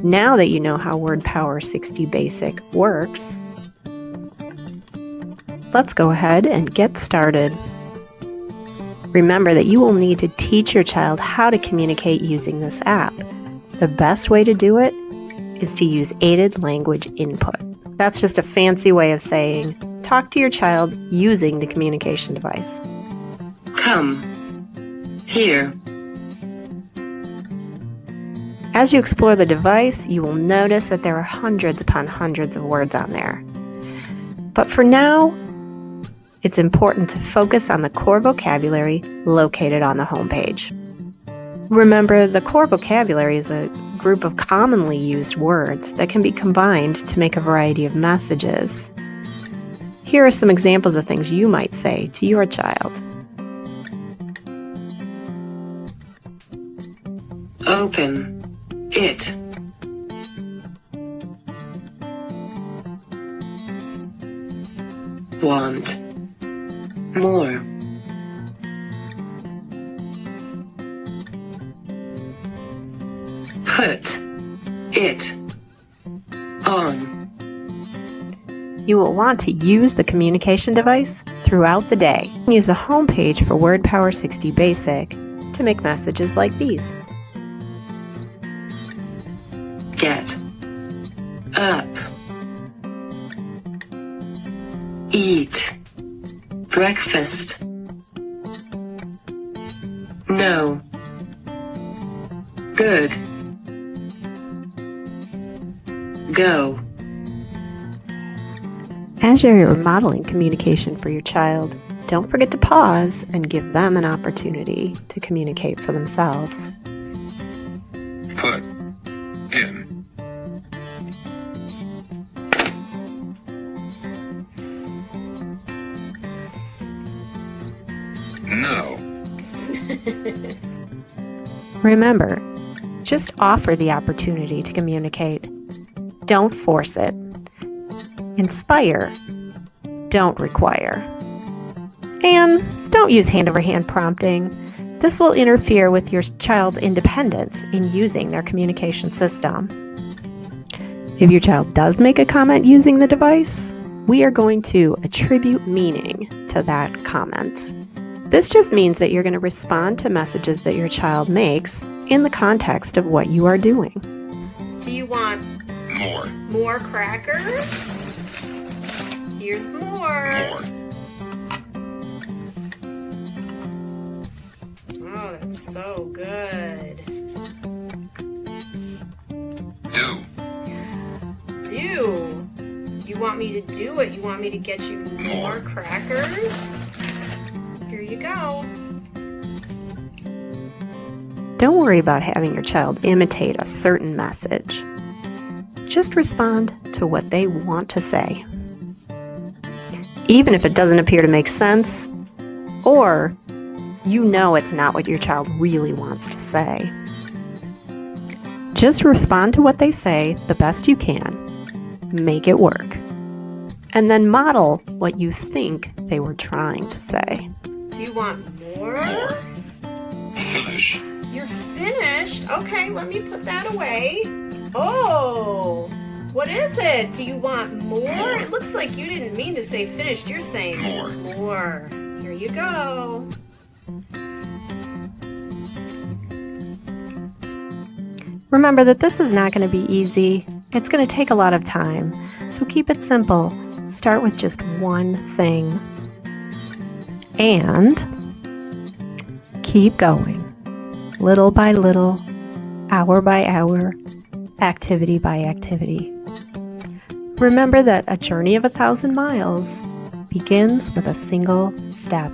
Now that you know how Wordpower 60 Basic works, let's go ahead and get started. Remember that you will need to teach your child how to communicate using this app. The best way to do it is to use aided language input. That's just a fancy way of saying, talk to your child using the communication device. Come. Here. As you explore the device, you will notice that there are hundreds upon hundreds of words on there. But for now, it's important to focus on the core vocabulary located on the home page. Remember, the core vocabulary is a group of commonly used words that can be combined to make a variety of messages. Here are some examples of things you might say to your child. Open it. Want more. Put it on. You will want to use the communication device throughout the day. Use the home page for Wordpower 60 Basic to make messages like these. Get up. Eat breakfast. No. Good. Go. As you're modeling communication for your child, don't forget to pause and give them an opportunity to communicate for themselves. Put in. No. Remember, just offer the opportunity to communicate. Don't force it. Inspire. Don't require. And don't use hand-over-hand prompting. This will interfere with your child's independence in using their communication system. If your child does make a comment using the device, we are going to attribute meaning to that comment. This just means that you're going to respond to messages that your child makes in the context of what you are doing. Do you want more crackers? Here's more. Oh, that's so good. Do. You want me to do it? You want me to get you more crackers? Here you go. Don't worry about having your child imitate a certain message. Just respond to what they want to say. Even if it doesn't appear to make sense, or you know it's not what your child really wants to say. Just respond to what they say the best you can. Make it work. And then model what you think they were trying to say. Do you want more? Finish. You're finished? Okay, let me put that away. Oh, what is it? Do you want more? It looks like you didn't mean to say finished. You're saying more. Here you go. Remember that this is not going to be easy. It's going to take a lot of time. So keep it simple. Start with just one thing. And keep going. Little by little, hour by hour, activity by activity. Remember that a journey of 1,000 miles begins with a single step.